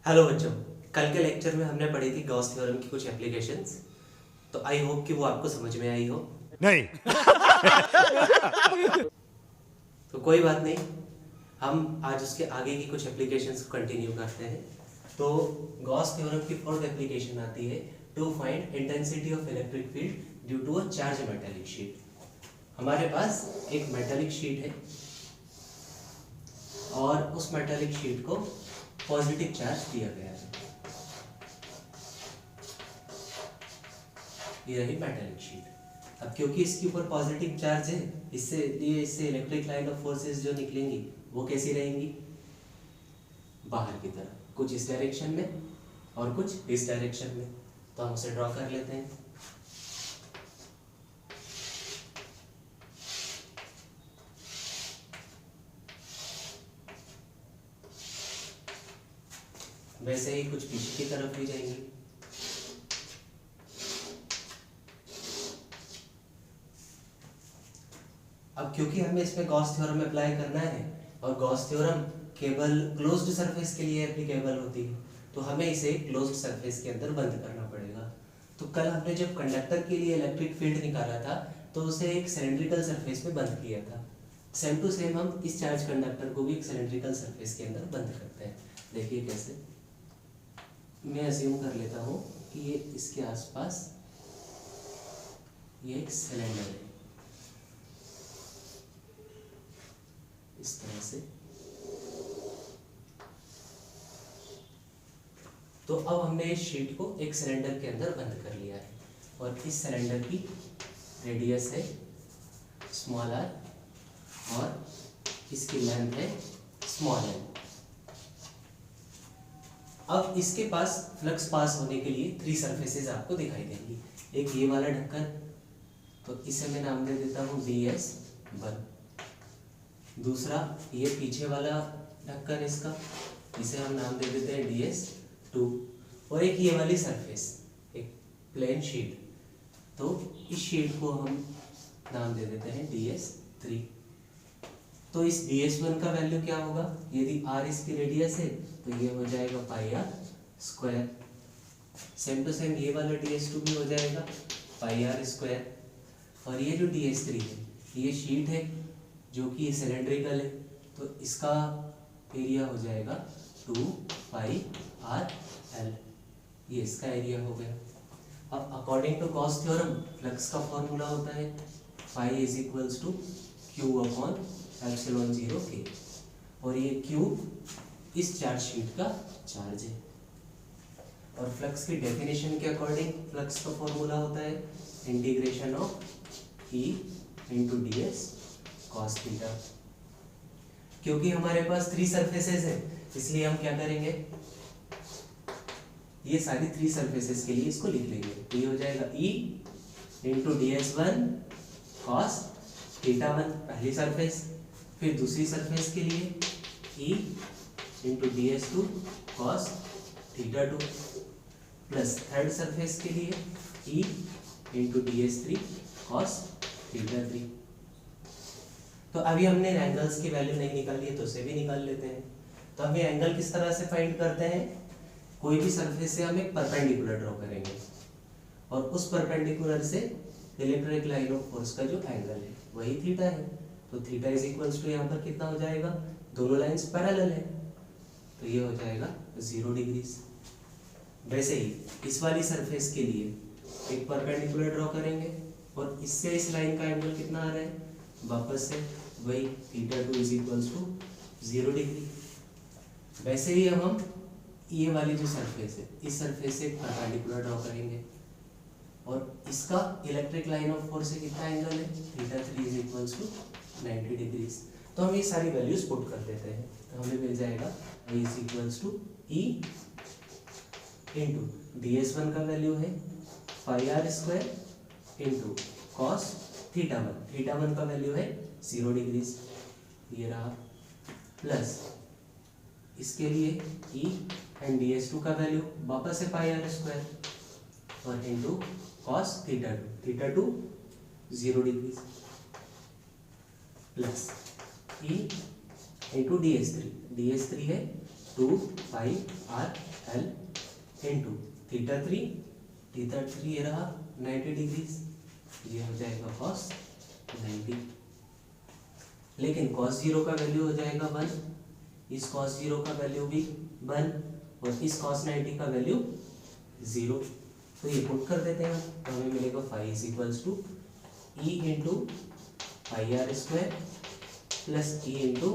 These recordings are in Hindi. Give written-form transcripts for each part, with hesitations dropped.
हेलो बच्चों, कल के लेक्चर में हमने पढ़ी थी गॉस थ्योरम की कुछ एप्लीकेशंस। तो आई होप कि वो आपको समझ में आई हो। नहीं। तो कोई बात नहीं, हम आज उसके आगे की कुछ एप्लीकेशंस को कंटिन्यू करते हैं। तो गॉस थ्योरम की फोर्थ एप्लीकेशन आती है to find intensity of electric field due to a charge metallic sheet. हमारे पास एक मेटेलिक शीट है और उस मेटेलिक शीट को पॉजिटिव चार्ज दिया गया है। ये रही मेटेलिक शीट। अब क्योंकि इसके ऊपर पॉजिटिव चार्ज है, इससे इलेक्ट्रिक लाइन ऑफ फोर्सेस जो निकलेंगी वो कैसी रहेंगी? बाहर की तरफ, कुछ इस डायरेक्शन में और कुछ इस डायरेक्शन में। तो हम उसे ड्रॉ कर लेते हैं। वैसे ही कुछ पीछे की तरफ भी जाएंगी। अब क्योंकि हमें इसमें गॉस थ्योरम अप्लाई करना है और गॉस थ्योरम केवल क्लोज्ड सरफेस के लिए एप्लीकेबल होती है, तो हमें इसे क्लोज्ड सरफेस के अंदर बंद करना पड़ेगा। तो कल हमने जब कंडक्टर के लिए इलेक्ट्रिक फील्ड निकाला था तो उसे एक सिलेंड्रिकल सरफेस में बंद किया था। सेम टू सेम हम इस चार्ज कंडक्टर को भी एक सिलेंड्रिकल सरफेस के अंदर बंद करते हैं। देखिए कैसे। मैं अज्यूम कर लेता हूँ कि ये इसके आसपास ये एक सिलेंडर है, इस तरह से। तो अब हमने इस शीट को एक सिलेंडर के अंदर बंद कर लिया है और इस सिलेंडर की रेडियस है स्मॉल आर और इसकी लेंथ है स्मॉल एल। अब इसके पास फ्लक्स पास होने के लिए थ्री सरफेसेस आपको दिखाई देंगी। एक ये वाला ढक्कन, तो इसे मैं नाम दे देता हूँ DS1। दूसरा ये पीछे वाला ढक्कन इसका, इसे हम नाम दे देते हैं DS2। और एक ये वाली सरफेस, एक प्लेन शीट, तो इस शीट को हम नाम दे देते हैं DS3। तो इस DS1 का वैल्यू क्या होगा? यदि R इसकी रेडियस है तो ये हो जाएगा πr²। सेम टू सेम ये वाला DS2 भी हो जाएगा πr²। और ये जो DS3 है, ये शीट है जो कि सिलेंड्रिकल है, तो इसका एरिया हो जाएगा 2πrl। ये इसका एरिया हो गया। अब according to Gauss theorem flux का फॉर्मूला होता है phi = Q/ε0K। और ये Q इस चार्ज शीट का चार्ज है। और फ्लक्स की डेफिनेशन के अकॉर्डिंग फ्लक्स का फॉर्मूला होता है integration of E × ds cos theta. क्योंकि हमारे पास थ्री सरफेसेस है, इसलिए हम क्या करेंगे, ये सारी थ्री सरफेसेस के लिए इसको लिख लेंगे। तो ये हो जाएगा E × ds1 cos θ1 पहली सरफेस, फिर दूसरी सरफेस के लिए E × ds2 cos θ2 plus third surface के लिए E × ds3 cos θ3। तो अभी हमने एंगल्स की वैल्यू नहीं निकाली है, तो उसे भी निकाल लेते हैं। तो हम ये एंगल किस तरह से फाइंड करते हैं? कोई भी सरफेस से हम एक परपेंडिकुलर ड्रॉ करेंगे और उस परपेंडिकुलर से इलेक्ट्रिक लाइन ऑफ फोर्स का जो एंगल है वही थीटा है। तो थीटा = यहाँ पर कितना हो जाएगा? दोनों लाइंस पैरेलल है, तो ये हो जाएगा 0 डिग्री। वैसे ही इस वाली सरफेस के लिए एक परपेंडिकुलर ड्रॉ करेंगे और इससे इस लाइन का एंगल कितना आ रहा है? वापस से वही θ2 = 0 डिग्री। वैसे ही अब हम ये वाली जो सरफेस है, इस सरफेस से एक परपेंडिकुलर ड्रॉ करेंगे और इसका इलेक्ट्रिक लाइन ऑफ फोर्स से कितना एंगल है? θ3 = 90 डिग्री। तो हम ये सारी वैल्यूज पुट कर देते हैं, तो हमें मिल जाएगा I = E × ds1 का वैल्यू है πr² × cos θ1। θ1 का वैल्यू है 0 डिग्री, ये रहा, प्लस इसके लिए E × ds2 का वैल्यू वापस से πr² और into cos θ2 0 degree, plus E × ds3 है 2πr L into theta three ये रहा 90 डिग्रीज, ये हो जाएगा cos 90। लेकिन cos 0 का वैल्यू हो जाएगा 1, इस cos 0 का वैल्यू भी 1 और इस cos 90 का वैल्यू 0। तो ये पुट कर देते हैं हम, तो हमें मिलेगा phi is equals to E into pi are square plus E into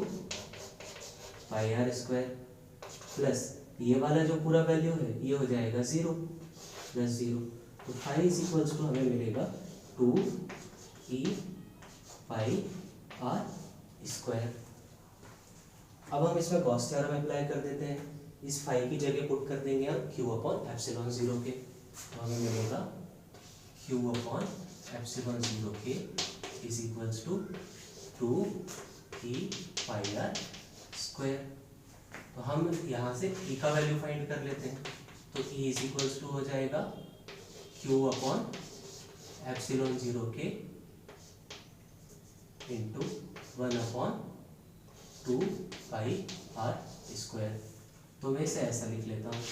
pi are square plus ये वाला जो पूरा वैल्यू है ये हो जाएगा 0 प्लस 0। तो फाई इज इक्वल्स टू हमें मिलेगा 2 ई पाई आर स्क्वायर। अब हम इसमें गॉस थ्योरम अप्लाई कर देते हैं, इस फाई की जगह पुट कर देंगे हम क्यू अपॉन एप्सिलॉन 0 के, तो हमें मिलेगा क्यू अपॉन एप्सिलॉन 0 के is equals to 2 E pi are square. तो हम यहाँ से ई का वैल्यू फाइंड कर लेते हैं, तो ई इज इक्वल्स टू हो जाएगा क्यू अपॉन एप्सिलॉन 0 के into 1 upon 2 pi are square. तो मैं इसे ऐसा लिख लेता हूँ,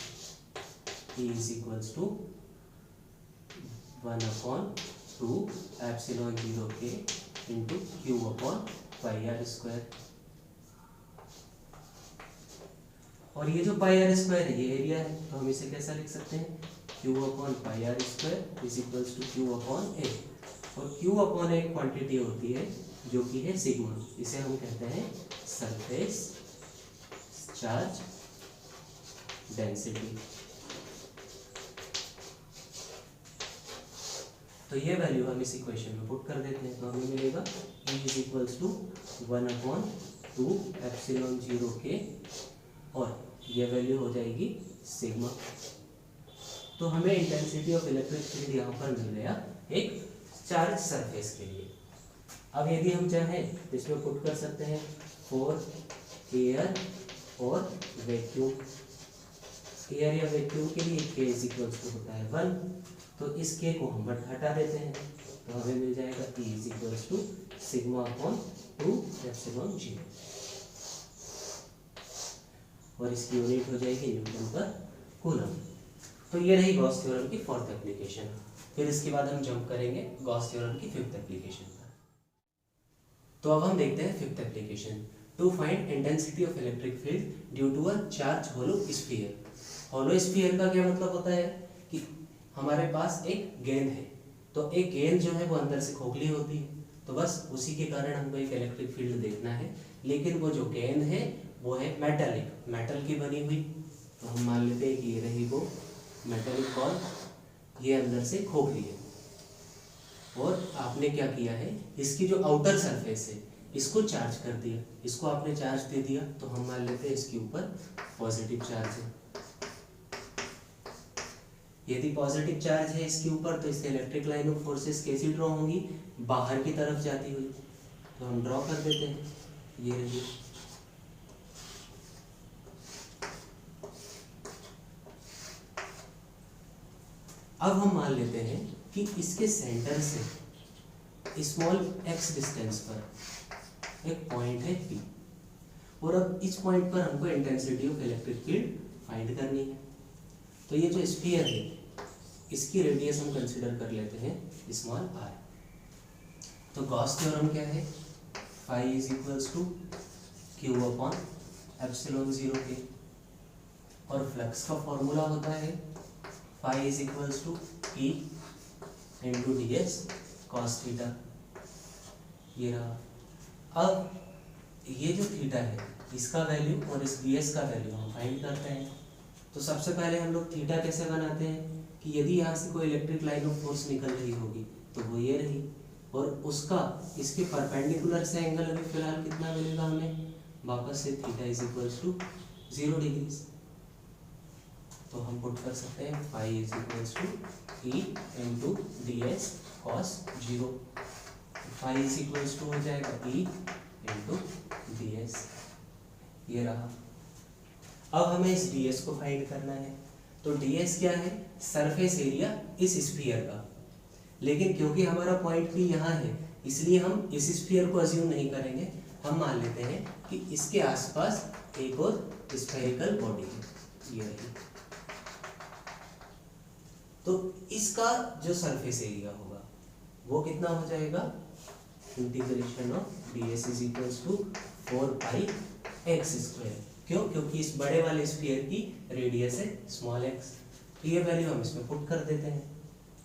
E is equals to 1 upon 2 epsilon 0 के into q upon pi are square. और ये जो पाई आर स्क्वायर है ये एरिया है, तो हम इसे कैसा लिख सकते हैं, Q upon pi are square is equals to Q upon A. और क्यू अपॉन एक क्वांटिटी होती है जो कि है सिग्मा, इसे हम कहते हैं सरफेस चार्ज डेंसिटी। तो ये वैल्यू हम इस इक्वेशन में पुट कर देते हैं, तो हमें मिलेगा E is equals to 1 upon 2 epsilon 0 के, और ये वैल्यू हो जाएगी सिग्मा। तो हमें इंटेंसिटी ऑफ इलेक्ट्रिक फील्ड यहाँ पर मिल गया एक चार्ज सरफेस के लिए। अब यदि हम चाहें तो इसमें पुट कर सकते हैं फॉर एयर और वैक्यूम। एयर या वैक्यूम के लिए K इज इक्वल्स टू होता है 1, तो इस K को हम हटा देते हैं, तो हमें मिल जाएगा E is equals to sigma upon 2 epsilon 0, और इसकी यूनिट हो जाएगी न्यूटन पर कूलम। तो ये रही गॉस थ्योरम की फोर्थ एप्लीकेशन। फिर इसके बाद हम जंप करेंगे गॉस थ्योरम की फिफ्थ एप्लीकेशन पर। तो अब हम देखते हैं fifth application, to find intensity of electric field due to a charge hollow sphere. Hollow sphere का क्या मतलब होता है कि हमारे पास एक गेंद है, तो एक गेंद जो है वो अंदर से खोखली होती है, तो बस उसी के कारण हमको एक इलेक्ट्रिक फील्ड देखना है। लेकिन वो जो गेंद है वो है मेटालिक, मेटल की बनी हुई, तो हम मान लेते हैं कि ये रही वो मेटालिक बॉल, ये अंदर से खोखली है। और आपने क्या किया है, इसकी जो आउटर सरफेस है इसको चार्ज कर दिया, इसको आपने चार्ज दे दिया, तो हम मान लेते हैं इसके ऊपर पॉजिटिव चार्ज है। यदि पॉजिटिव चार्ज है इसके ऊपर, तो इससे इलेक्ट्रिक लाइन ऑफ फोर्सेस कैसी ड्रॉ होंगी, बाहर की तरफ जाती हुई। तो हम ड्रॉ कर देते हैं, ये रही। अब हम मान लेते हैं कि इसके सेंटर से स्मॉल x डिस्टेंस पर एक पॉइंट है P, और अब इस पॉइंट पर हमको intensity of electric field find करनी है। तो ये जो स्फीयर है इसकी रेडियस हम कंसीडर कर लेते हैं स्मॉल r। तो गॉस थ्योरम क्या है, phi is equals to Q upon epsilon 0 के, और फ्लक्स का फॉर्मूला होता है phi is equals to E into d s cos theta. ये रहा। अब ये जो थीटा है इसका वैल्यू और इस डी एस का वैल्यू हम फाइंड करते हैं। तो सबसे पहले हम लोग थीटा कैसे बनाते हैं कि यदि यहाँ से कोई इलेक्ट्रिक लाइन ऑफ फोर्स निकल रही होगी तो वो ये रही, और उसका इसके परपेंडिकुलर से एंगल अभी फिलहाल कितना मिलेगा हमें, वापस से theta is equals to 0 degrees. तो हम पुट कर सकते हैं phi is equals to E into d s cos 0। Phi is equals to हो जाएगा ई इंटू डी एस, ये रहा। अब हमें इस डी एस को फाइंड करना है। तो डी एस क्या है, सरफेस एरिया इस स्फीयर का, लेकिन क्योंकि हमारा पॉइंट पी यहाँ है इसलिए हम इस स्फीयर को अज्यूम नहीं करेंगे। हम मान लेते हैं कि इसके आसपास एक और स्फेरिकल बॉडी है, ये रही। तो इसका जो सरफेस एरिया होगा वो कितना हो जाएगा, integration of ds is equals to 4πx²। क्यों? क्योंकि इस बड़े वाले स्फीयर की रेडियस है स्मॉल x। तो ये वैल्यू हम इसमें पुट कर देते हैं,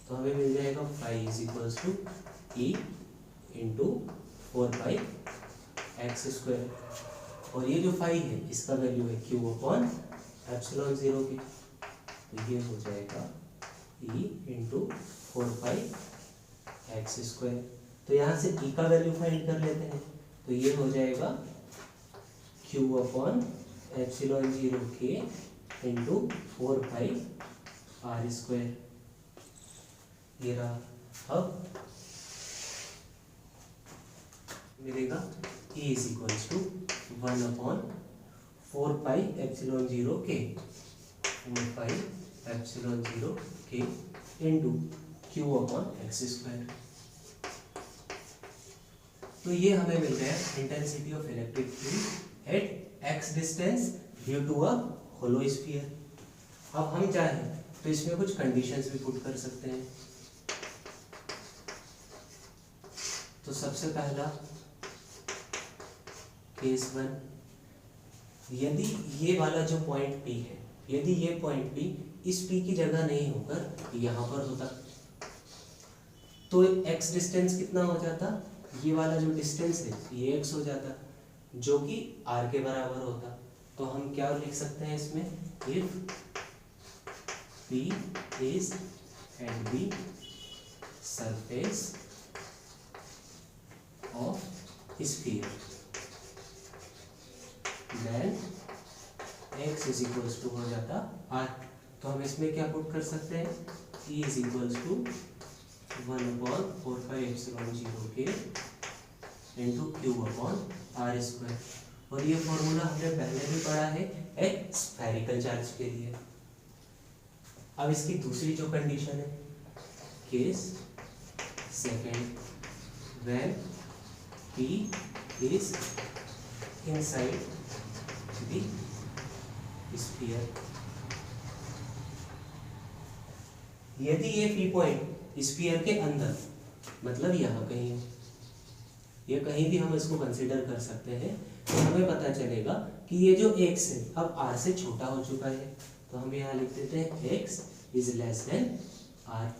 तो हमें मिल जाएगा phi is equals to E into 4πx²। और ये जो फाई है इसका वैल्यू है q अपॉन एप्सिलॉन 0 की, तो ये हो जाएगा e इंटू 4πx²। तो यहाँ से e का वैल्यू फाइंड कर लेते हैं, तो ये हो जाएगा q upon epsilon 0 k into 4πr²। ये रहा। अब मिलेगा e is equals to 1 upon 4πε0 k, 4πε0 k into q upon x²। तो ये हमें मिल गया intensity of electric field at x distance due to a hollow sphere. अब हम चाहें तो इसमें कुछ कंडीशंस भी पुट कर सकते हैं। तो सबसे पहला केस 1, यदि ये वाला जो पॉइंट P है, यदि ये पॉइंट P इस P की जगह नहीं होकर यहाँ पर होता, तो x डिस्टेंस कितना हो जाता, ये वाला जो डिस्टेंस है ये x हो जाता, जो कि r के बराबर होता। तो हम क्या लिख सकते हैं इसमें, if P is at the surface of sphere then x is equals to हो जाता r। तो हम इसमें क्या पुट कर सकते हैं, e is equals to 1 upon 4πε0 k into q upon r²। और ये फॉर्मूला हमने पहले भी पढ़ा है एक स्फेरिकल चार्ज के लिए। अब इसकी दूसरी जो कंडीशन है, case second, when p is inside the sphere। यदि ये p पॉइंट स्फीयर के अंदर, मतलब यहाँ कहीं, ये कहीं भी हम इसको कंसीडर कर सकते हैं, तो हमें पता चलेगा कि ये जो x है अब r से छोटा हो चुका है। तो हम यहाँ लिख देते हैं x is less than r।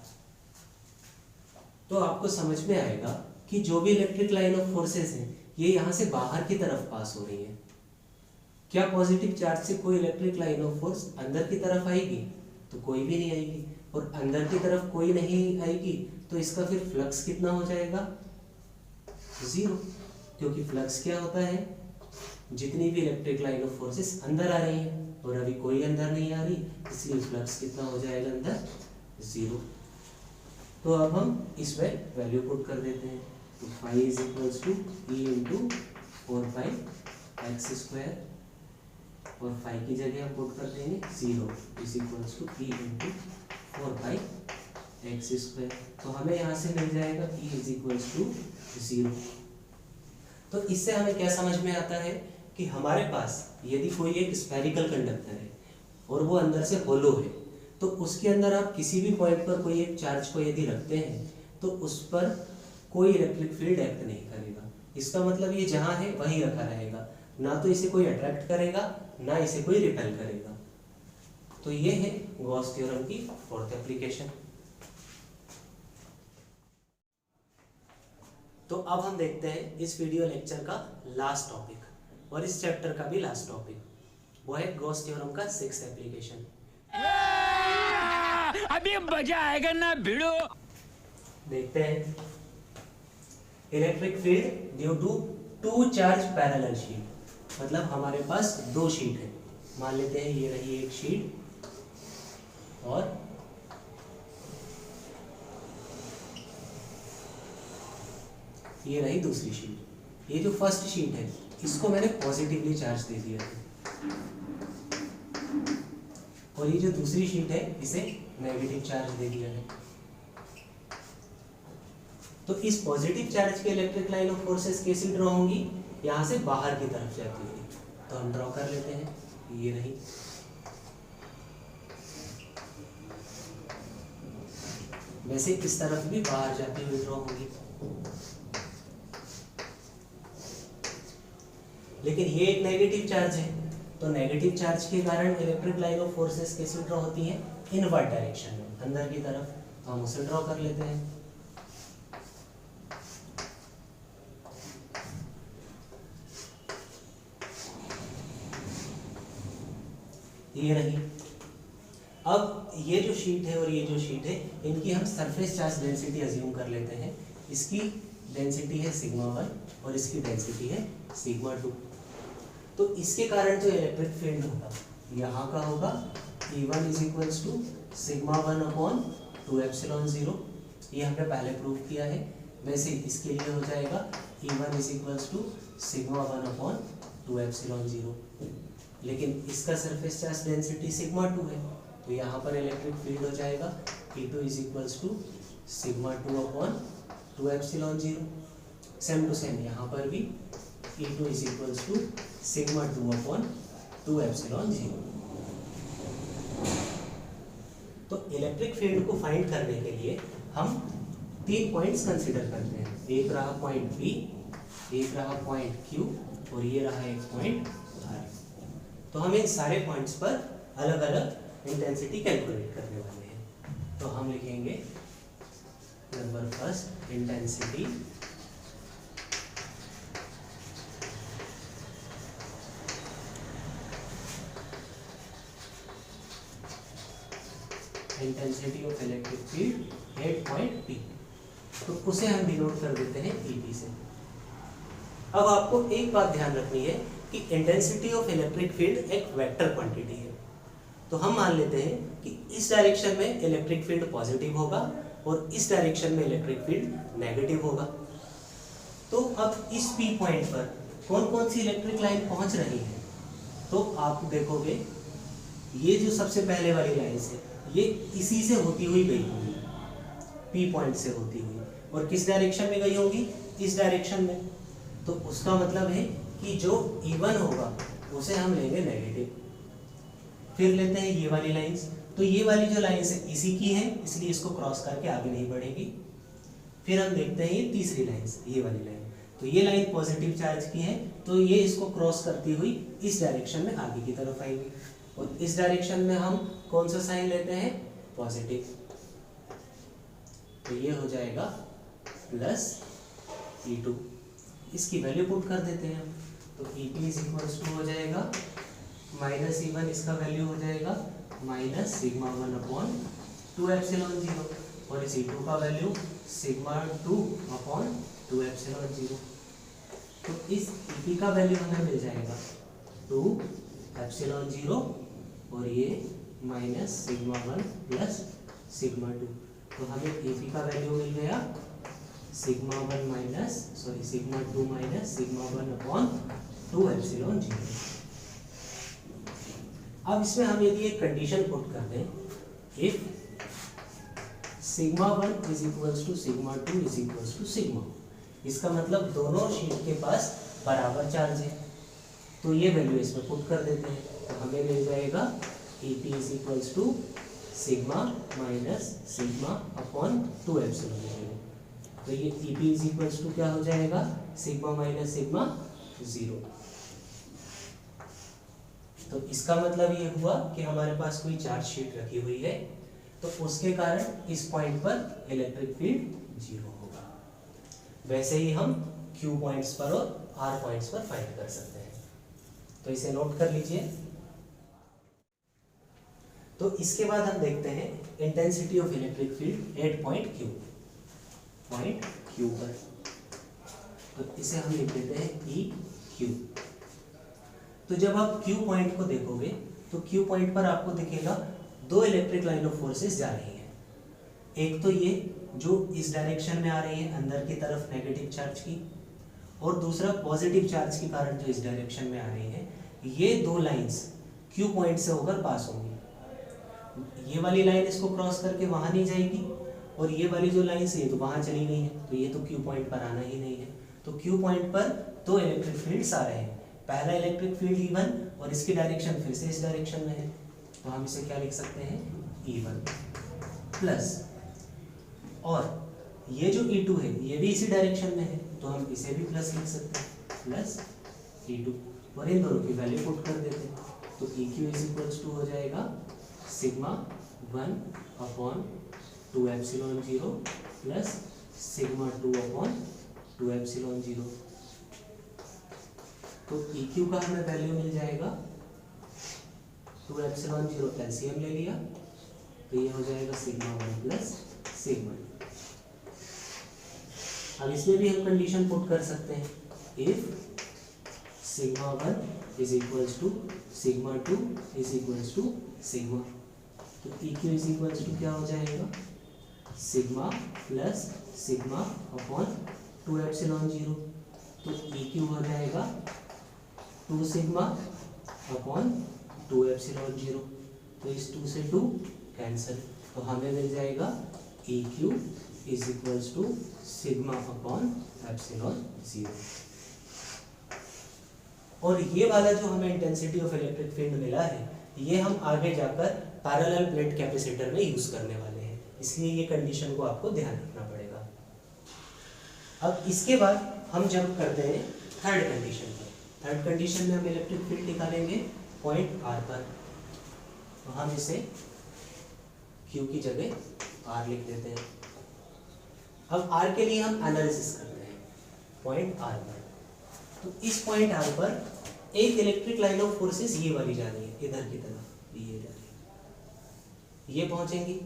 तो आपको समझ में आएगा कि जो भी इलेक्ट्रिक लाइन ऑफ फोर्सेस हैं ये यहाँ से बाहर की तरफ पास हो रही है। क्या पॉजिटिव चार्ज से कोई इलेक्ट्रिक लाइन ऑफ फोर्स अंदर की तरफ आएगी? तो कोई भी नहीं आएगी। और अंदर की तरफ कोई नहीं आएगी तो इसका फिर फ्लक्स कितना हो जाएगा, 0। क्योंकि फ्लक्स क्या होता है, जितनी भी इलेक्ट्रिक लाइन ऑफ फोर्सेस अंदर आ रही हैं और अभी कोई अंदर नहीं आ रही, इसलिए फ्लक्स कितना हो जाएगा अंदर, 0। तो अब हम इसमें वैल्यू पुट कर देते हैं। तो phi is equals to E into 4πx², और फाई की जगह हम पुट कर देंगे 0 is equals to E into 4πx²। तो हमें यहाँ से मिल जाएगा ई इज इक्वल्स टू 0। तो इससे हमें क्या समझ में आता है कि हमारे पास यदि कोई एक स्फेरिकल कंडक्टर है और वो अंदर से होलो है, तो उसके अंदर आप किसी भी पॉइंट पर कोई एक चार्ज को यदि रखते हैं तो उस पर कोई इलेक्ट्रिक फील्ड एक्ट नहीं करेगा। इसका मतलब ये जहाँ है वहीं रखा रहेगा, ना तो इसे कोई अट्रैक्ट करेगा ना इसे कोई रिपेल करेगा। तो ये है गॉस थ्योरम की फोर्थ एप्लीकेशन। तो अब हम देखते हैं इस वीडियो लेक्चर का लास्ट टॉपिक और इस चैप्टर का भी लास्ट टॉपिक, वो है गॉस थ्योरम का सिक्स्थ एप्लीकेशन। अभी मजा आएगा ना भिड़ो। देखते हैं, electric field due to two charge parallel sheet. मतलब हमारे पास दो शीट है, मान लेते हैं ये रही एक शीट और ये रही दूसरी शीट। ये जो फर्स्ट शीट है इसको मैंने पॉजिटिवली चार्ज दे दिया है और ये जो दूसरी शीट है इसे नेगेटिव चार्ज दे दिया है। तो इस पॉजिटिव चार्ज के इलेक्ट्रिक लाइन ऑफ फोर्सेस कैसी ड्रॉ होंगी, यहाँ से बाहर की तरफ जाती होगी। तो हम ड्रॉ कर लेते हैं, ये रही। वैसे इस तरफ भी बाहर जाती हुई ड्रॉ होगी, लेकिन ये एक नेगेटिव चार्ज है, तो नेगेटिव चार्ज के कारण इलेक्ट्रिक लाइन ऑफ फोर्सेस कैसे ड्रॉ होती हैं, इनवर्ट डायरेक्शन में, अंदर की तरफ। तो हम उसे ड्रॉ कर लेते हैं। ये रही। अब ये जो शीट है और ये जो शीट है, इनकी हम सरफेस चार्ज डेंसिटी अज्यूम कर लेते हैं। इसकी डेंसिटी है सिग्मा 1 और इसकी डेंसिटी है सिग्मा 2। तो इसके कारण जो इलेक्ट्रिक फील्ड होगा यहाँ का होगा E1 is equals to sigma 1 upon 2 epsilon 0। ये हमने पहले प्रूव किया है। वैसे इसके लिए हो जाएगा E1 is equals to sigma 1 upon 2 epsilon 0। लेकिन इसका सरफेस चार्ज डेंसिटी सिग्मा 2 है, तो यहाँ पर इलेक्ट्रिक फील्ड हो जाएगा E2 is equals to sigma 2 upon 2 epsilon 0। Same to same यहाँ पर भी E2 is equals to sigma 2 upon 2 epsilon 0। तो इलेक्ट्रिक फील्ड को फाइंड करने के लिए हम 3 पॉइंट्स कंसीडर करते हैं। एक रहा पॉइंट P, एक रहा पॉइंट Q और ये रहा एक पॉइंट R। तो हम इन सारे पॉइंट्स पर अलग अलग इंटेंसिटी कैलकुलेट करने वाले हैं। तो हम लिखेंगे number first intensity of electric field eight point P। तो उसे हम डिनोट कर देते हैं EP से। अब आपको एक बात ध्यान रखनी है कि इंटेंसिटी ऑफ इलेक्ट्रिक फील्ड एक वेक्टर क्वांटिटी है। तो हम मान लेते हैं कि इस डायरेक्शन में इलेक्ट्रिक फील्ड पॉजिटिव होगा और इस डायरेक्शन में इलेक्ट्रिक फील्ड नेगेटिव होगा। तो अब इस P पॉइंट पर कौन कौन सी इलेक्ट्रिक लाइन पहुंच रही है, तो आप देखोगे ये जो सबसे पहले वाली लाइन है ये इसी से होती हुई गई होगी, P पॉइंट से होती हुई, और किस डायरेक्शन में गई होगी, इस डायरेक्शन में। तो उसका मतलब है कि जो E1 होगा उसे हम लेंगे नेगेटिव। फिर लेते हैं ये वाली लाइंस। तो ये वाली जो लाइंस है इसी की है, इसलिए इसको क्रॉस करके आगे नहीं बढ़ेगी। फिर हम देखते हैं ये तीसरी लाइंस, ये वाली लाइन। तो ये लाइन पॉजिटिव चार्ज की है, तो ये इसको क्रॉस करती हुई इस डायरेक्शन में आगे की तरफ आएगी, और इस डायरेक्शन में हम कौन सा साइन लेते हैं, पॉजिटिव। तो ये हो जाएगा प्लस E2। इसकी वैल्यू पुट कर देते हैं हम। तो EP इज इक्वल्स टू हो जाएगा माइनस E1, इसका वैल्यू हो जाएगा माइनस सिग्मा 1 अपॉन 2 एप्सिलॉन 0, और इस E2 का वैल्यू सिग्मा 2 अपॉन 2 एप्सिलॉन 0। तो इस EP का वैल्यू हमें मिल जाएगा 2 एप्सिलॉन 0 और ये माइनस सिग्मा 1 प्लस सिग्मा 2। तो हमें EP का वैल्यू मिल गया sigma 1 minus sigma 2 minus sigma 1 upon 2 epsilon 0। अब इसमें हम यदि एक कंडीशन पुट कर दें, if sigma 1 is equals to sigma 2 is equals to sigma, इसका मतलब दोनों शीट के पास बराबर चार्ज है। तो ये वैल्यू इसमें पुट कर देते हैं, तो हमें मिल जाएगा EP is equals to sigma minus sigma upon 2 epsilon 0। तो ये EP इज इक्वल्स टू क्या हो जाएगा, सिग्मा माइनस सिग्मा 0। तो इसका मतलब ये हुआ कि हमारे पास कोई चार्ज शीट रखी हुई है, तो उसके कारण इस पॉइंट पर इलेक्ट्रिक फील्ड 0 होगा। वैसे ही हम Q पॉइंट्स पर और R पॉइंट्स पर फाइंड कर सकते हैं। तो इसे नोट कर लीजिए। तो इसके बाद हम देखते हैं intensity of electric field eight point Q पर। तो इसे हम लिख देते हैं EQ। तो जब आप Q पॉइंट को देखोगे तो Q पॉइंट पर आपको दिखेगा दो इलेक्ट्रिक लाइन ऑफ फोर्सेस जा रही हैं। एक तो ये जो इस डायरेक्शन में आ रही है अंदर की तरफ नेगेटिव चार्ज की, और दूसरा पॉजिटिव चार्ज के कारण जो इस डायरेक्शन में आ रही है। ये दो लाइंस Q पॉइंट से होकर पास होंगी। ये वाली लाइन इसको क्रॉस करके वहां नहीं जाएगी, और ये वाली जो लाइन है तो वहां चली गई है, तो ये तो Q पॉइंट पर आना ही नहीं है। तो Q पॉइंट पर दो इलेक्ट्रिक फील्ड्स आ रहे हैं। पहला इलेक्ट्रिक फील्ड E1 और इसकी डायरेक्शन फिर से इस डायरेक्शन में है, तो हम इसे क्या लिख सकते हैं, E1 प्लस और ये जो E2 है ये भी इसी डायरेक्शन में है, तो हम इसे भी प्लस लिख सकते हैं, प्लस E2, और इन दोनों की वैल्यू पुट कर देते हैं। तो EQ इज इक्वल्स टू हो जाएगा सिग्मा 1/2ε0 प्लस सिग्मा 2/2ε0। तो EQ का हमें वैल्यू मिल जाएगा 2ε0, एलसीएम ले लिया तो ये हो जाएगा सिग्मा 1 प्लस सिग्मा 2। अब इसमें भी हम कंडीशन पुट कर सकते हैं, if sigma 1 is equals to sigma 2 is equals to sigma, तो EQ इज इक्वल्स टू क्या हो जाएगा सिग्मा प्लस सिग्मा अपॉन 2ε0। तो EQ हो जाएगा 2 सिग्मा अपॉन 2ε0। तो इस 2 से 2 कैंसिल, तो हमें मिल जाएगा EQ is equals to sigma upon ε0। और ये वाला जो हमें इंटेंसिटी ऑफ इलेक्ट्रिक फील्ड मिला है ये हम आगे जाकर पैरेलल प्लेट कैपेसिटर में यूज करने वाले हैं, इसलिए ये कंडीशन को आपको ध्यान रखना पड़ेगा। अब इसके बाद हम जंप करते हैं थर्ड कंडीशन पर। थर्ड कंडीशन में हम इलेक्ट्रिक फील्ड निकालेंगे पॉइंट R पर, तो हम इसे Q की जगह R लिख देते हैं। अब R के लिए हम एनालिसिस करते हैं पॉइंट R पर। तो इस पॉइंट R पर एक इलेक्ट्रिक लाइन ऑफ फोर्सेस ये वाली जा रही है, इधर की तरफ ये जा रही है, ये पहुंचेंगी,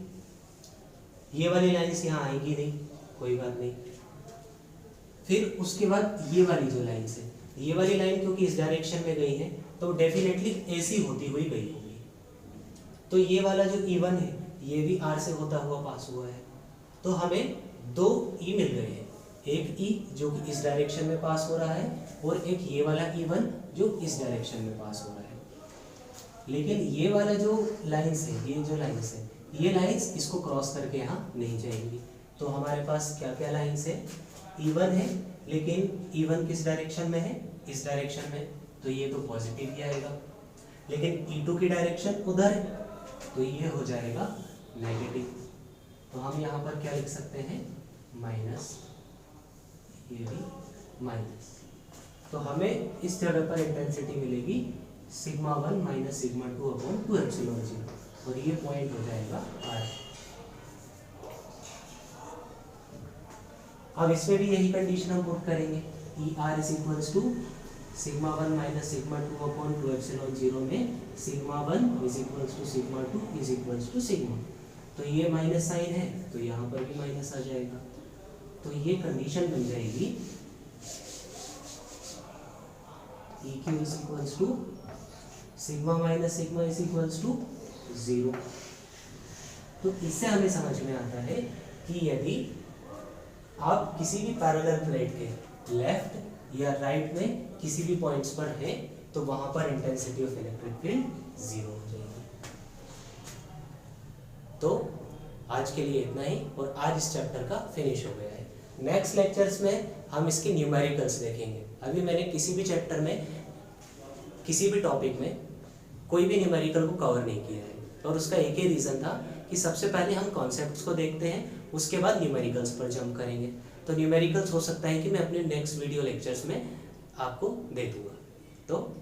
ये वाली लाइन्स यहाँ आएंगी नहीं, कोई बात नहीं। फिर उसके बाद ये वाली जो लाइन्स है, ये वाली लाइन क्योंकि इस डायरेक्शन में गई है तो डेफिनेटली ऐसी होती हुई गई होगी। तो ये वाला जो E1 है ये भी R से होता हुआ पास हुआ है, तो हमें 2 E मिल गए हैं, एक E जो कि इस डायरेक्शन में पास हो रहा है और एक ये वाला E1 जो इस डायरेक्शन में पास हो रहा है। लेकिन ये वाला जो लाइन्स है, ये जो लाइन्स है, ये लाइन्स इसको क्रॉस करके यहाँ नहीं जाएंगी। तो हमारे पास क्या क्या लाइन्स है, E1 है, लेकिन E1 किस डायरेक्शन में है, इस डायरेक्शन में, तो ये तो पॉजिटिव ही आएगा। लेकिन E2 की डायरेक्शन उधर है, तो ये हो जाएगा नेगेटिव। तो हम यहाँ पर क्या लिख सकते हैं, माइनस, ये भी माइनस। तो हमें इस जगह पर इंटेंसिटी मिलेगी सिग्मा 1 माइनस सिग्मा 2 अपॉन 2ε0, और ये पॉइंट हो जाएगा R। अब इसमें भी यही कंडीशन हम पुट करेंगे, ER is equals to sigma 1 minus sigma 2 upon 2ε0 में sigma 1 is equals to sigma 2 is equals to sigma. तो ये माइनस साइन है तो यहाँ पर भी माइनस आ जाएगा। तो ये कंडीशन बन जाएगी EQ is equals to sigma minus sigma is equals to 0। तो इससे हमें समझ में आता है कि यदि आप किसी भी पैरेलल प्लेट के लेफ्ट या राइट में किसी भी पॉइंट्स पर हैं तो वहां पर इंटेंसिटी ऑफ इलेक्ट्रिक फील्ड 0 हो जाएगी। तो आज के लिए इतना ही, और आज इस चैप्टर का फिनिश हो गया है। नेक्स्ट लेक्चर्स में हम इसके न्यूमेरिकल्स देखेंगे। अभी मैंने किसी भी चैप्टर में किसी भी टॉपिक में कोई भी न्यूमेरिकल को कवर नहीं किया है, और उसका एक ही रीज़न था कि सबसे पहले हम कॉन्सेप्ट्स को देखते हैं, उसके बाद न्यूमेरिकल्स पर जंप करेंगे। तो न्यूमेरिकल्स हो सकता है कि मैं अपने नेक्स्ट वीडियो लेक्चर्स में आपको दे दूँगा। तो